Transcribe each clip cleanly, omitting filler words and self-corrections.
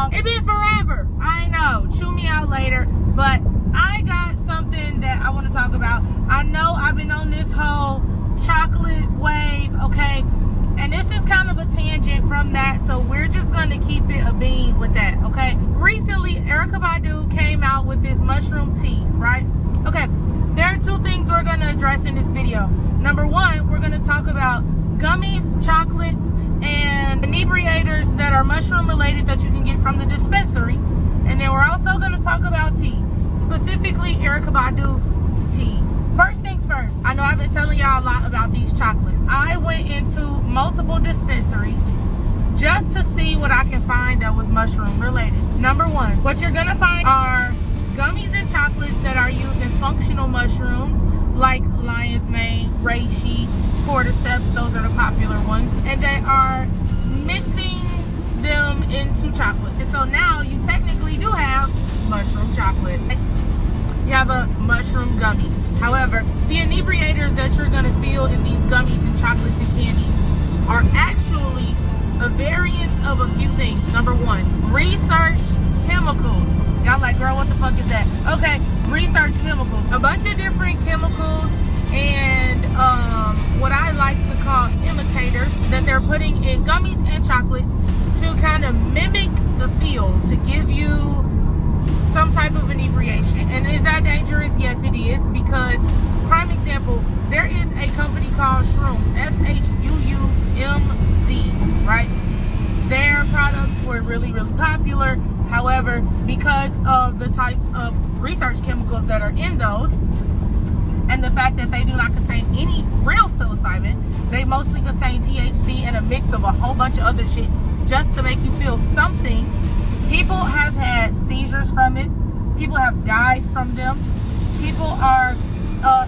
y'all. It been forever. I know. Chew me out later. But I got something that I want to talk about. I know I've been on this whole chocolate wave, okay? And this is kind of a tangent from that, so we're just going to keep it a bean with that, okay? Recently, Erykah Badu came out with this mushroom tea, right? Okay, there are two things we're going to address in this video. Number one, we're going to talk about gummies, chocolates, and inebriators that are mushroom related that you can get from the dispensary. And then we're also going to talk about tea, specifically Erykah Badu's tea. First things first, I know I've been telling y'all a lot about these chocolates. I went into multiple dispensaries just to see what I can find that was mushroom related. Number one, what you're gonna find are gummies and chocolates that are using functional mushrooms like lion's mane, reishi, cordyceps, those are the popular ones. And they are mixing them into chocolate. And so now you technically do have mushroom chocolate. You have a mushroom gummy. However, the inebriators that you're gonna feel in these gummies and chocolates and candies are actually a variance of a few things. Number one, research chemicals. Y'all like, girl, what the fuck is that? Okay, research chemicals. A bunch of different chemicals and what I like to call imitators that they're putting in gummies and chocolates to kind of mimic the feel, to give you some type of inebriation. And is that dangerous? Yes, it is, because prime example, there is a company called SHROOMZ, SHROOMZ, right? Their products were really, really popular. However, because of the types of research chemicals that are in those, and the fact that they do not contain any real psilocybin, they mostly contain THC and a mix of a whole bunch of other shit just to make you feel something. People have had seizures from it. People have died from them. People are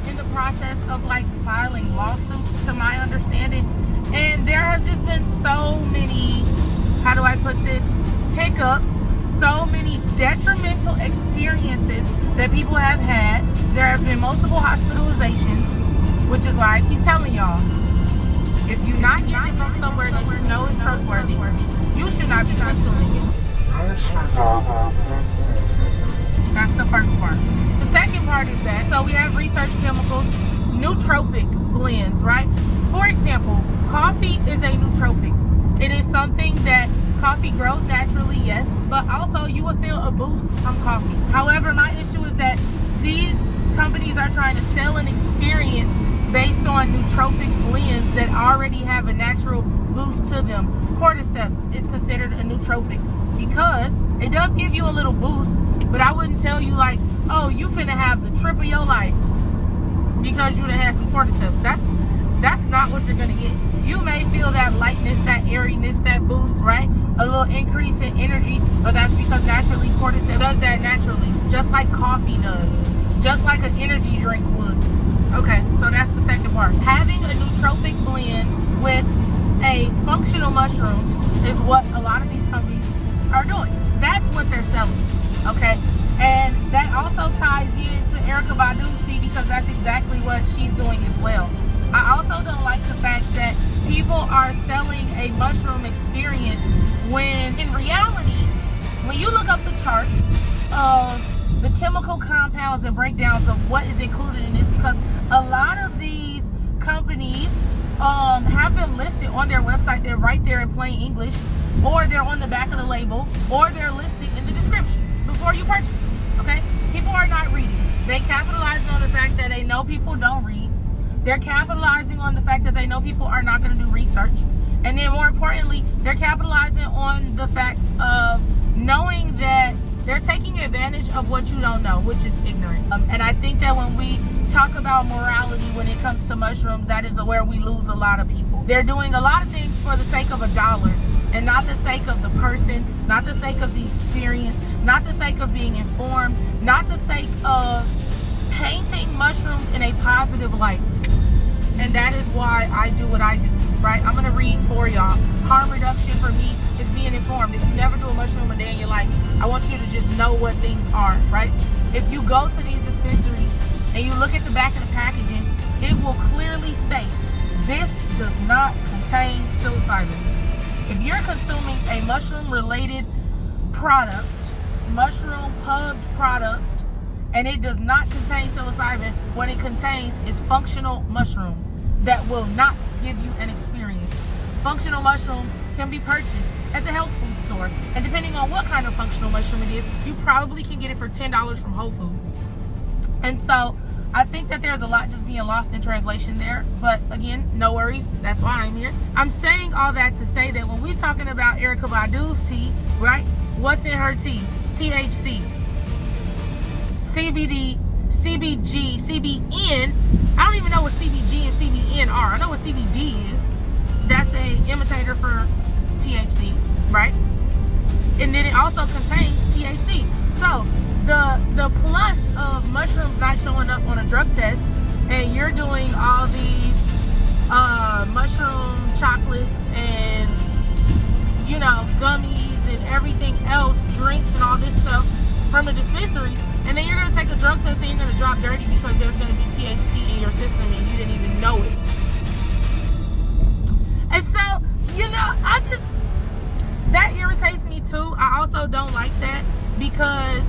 in the process of like filing lawsuits, to my understanding. And there have just been so many, how do I put this, hiccups, so many detrimental experiences that people have had. There have been multiple hospitalizations, which is why I keep telling y'all, if you're not getting it from somewhere that you know is trustworthy, you should not be consuming it. That's the first part. The second part is that, so we have research chemicals, nootropic blends, right? For example, coffee is a nootropic. It is something that coffee grows naturally, yes, but also you will feel a boost from coffee. However, my issue is that these companies are trying to sell an experience based on nootropic blends that already have a natural boost to them. Cordyceps is considered a nootropic because it does give you a little boost, but I wouldn't tell you like, oh, you finna have the trip of your life because you done had some cordyceps. That's not what you're gonna get. You may feel that lightness, that airiness, that boost, right? A little increase in energy, but that's because naturally cordyceps does that naturally, just like coffee does, just like an energy drink would. Okay, so that's the second part. Having a nootropic blend with a functional mushroom is what a lot of these companies are doing. That's what they're selling, okay? And that also ties into Erykah Badu's tea because that's exactly what she's doing as well. I also don't like the fact that people are selling a mushroom experience when in reality, when you look up the charts of the chemical compounds and breakdowns of what is included in this, because a lot of these companies have them listed on their website. They're right there in plain English, or they're on the back of the label, or they're listed in the description before you purchase it, okay? People are not reading. They capitalize on the fact that they know people don't read. They're capitalizing on the fact that they know people are not going to do research. And then more importantly, they're capitalizing on the fact of knowing that they're taking advantage of what you don't know, which is ignorant. And I think that when we talk about morality when it comes to mushrooms, that is where we lose a lot of people. They're doing a lot of things for the sake of $1 and not the sake of the person, not the sake of the experience, not the sake of being informed, not the sake of painting mushrooms in a positive light. And that is why I do what I do, right? I'm gonna read for y'all. Harm reduction for me is being informed. If you never do a mushroom a day in your life, I want you to just know what things are, right? If you go to these dispensaries and you look at the back of the packaging, it will clearly state, this does not contain psilocybin. If you're consuming a mushroom-related product, mushroom pub product, and it does not contain psilocybin. What it contains is functional mushrooms that will not give you an experience. Functional mushrooms can be purchased at the health food store, and depending on what kind of functional mushroom it is, you probably can get it for $10 from Whole Foods. And so I think that there's a lot just being lost in translation there, but again, no worries, that's why I'm here. I'm saying all that to say that when we're talking about Erykah Badu's tea, right, what's in her tea? THC, CBD, CBG, CBN. I don't even know what CBG and CBN are. I know what CBD is. That's a imitator for THC, right? And then it also contains THC. So the plus of mushrooms not showing up on a drug test, and you're doing all these mushroom chocolates and, you know, gummies and everything else, drinks and all this stuff from a dispensary, and then you're going to take a drug test and you're going to drop dirty because there's going to be THC in your system and you didn't even know it. And so, you know, that irritates me too. I also don't like that because,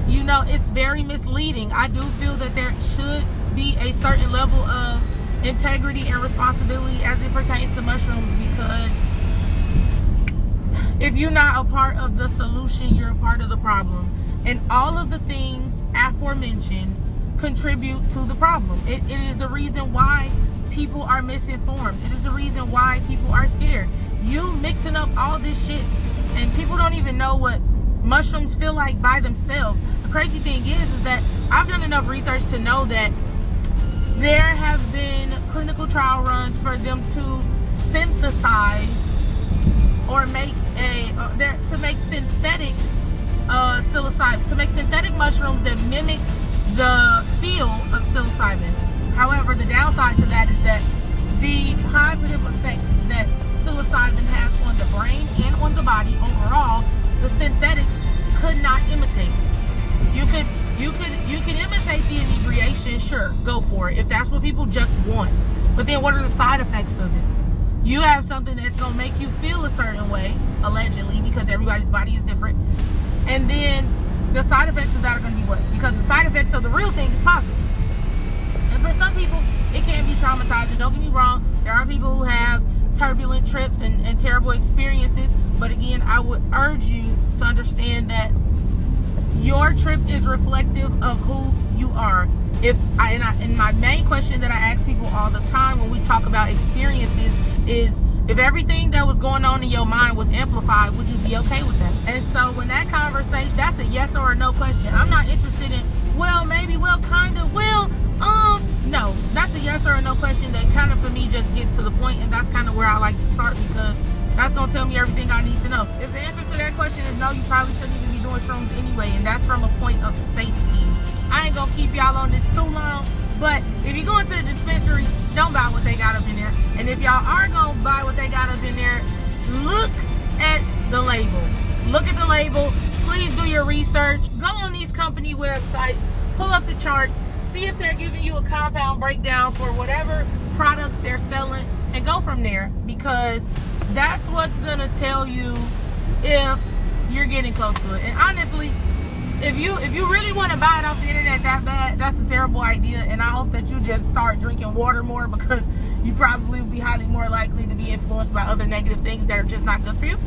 you know, it's very misleading. I do feel that there should be a certain level of integrity and responsibility as it pertains to mushrooms, because if you're not a part of the solution, you're a part of the problem. And all of the things aforementioned contribute to the problem. It is the reason why people are misinformed. It is the reason why people are scared. You mixing up all this shit and people don't even know what mushrooms feel like by themselves. The crazy thing is that I've done enough research to know that there have been clinical trial runs for them to synthesize or make synthetic psilocybin, to make synthetic mushrooms that mimic the feel of psilocybin. However, the downside to that is that the positive effects that psilocybin has on the brain and on the body overall, the synthetics could not imitate. You could imitate the inebriation, sure, go for it, if that's what people just want. But then what are the side effects of it? You have something that's going to make you feel a certain way, allegedly, because everybody's body is different. And then the side effects of that are going to be what? Because the side effects of the real thing is positive. And for some people, it can be traumatizing. Don't get me wrong. There are people who have turbulent trips and terrible experiences. But again, I would urge you to understand that your trip is reflective of who you are. And my main question that I ask people all the time when we talk about experiences is, if everything that was going on in your mind was amplified, would you be okay with that? And so when that conversation, that's a yes or a no question. I'm not interested in, well, maybe, well, kind of, well, no. That's a yes or a no question that kind of, for me, just gets to the point, and that's kind of where I like to start, because that's going to tell me everything I need to know. If the answer to that question is no, you probably shouldn't even be doing shrooms anyway, and that's from a point of safety. I ain't going to keep y'all on this too long, but if you go into the dispensary, don't buy what they got up in there. And if y'all are going to buy what they got up in there, look at the label. Look at the label. Please do your research. Go on these company websites. Pull up the charts. See if they're giving you a compound breakdown for whatever products they're selling. And go from there. Because that's what's going to tell you if you're getting close to it. And honestly, if you really want to buy it off the internet that bad, that's a terrible idea. And I hope that you just start drinking water more, because you probably will be highly more likely to be influenced by other negative things that are just not good for you.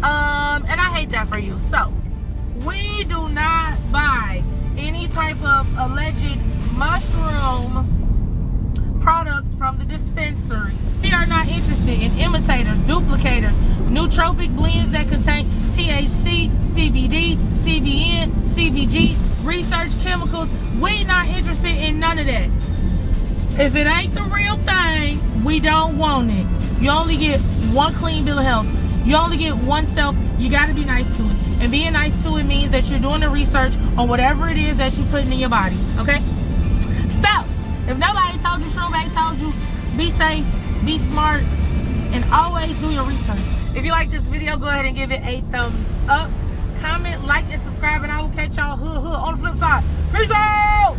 And I hate that for you. So we do not buy any type of alleged mushroom products from the dispensary. We are not interested in imitators, duplicators, nootropic blends that contain THC, CBD, CBN, CBG, research chemicals. We're not interested in none of that. If it ain't the real thing, we don't want it. You only get one clean bill of health. You only get oneself. You got to be nice to it. And being nice to it means that you're doing the research on whatever it is that you're putting in your body. Okay? So, if nobody told you, SHROOMBAE told you, be safe, be smart, and always do your research. If you like this video, go ahead and give it a thumbs up. Comment, like, and subscribe, and I will catch y'all on the flip side. Peace out!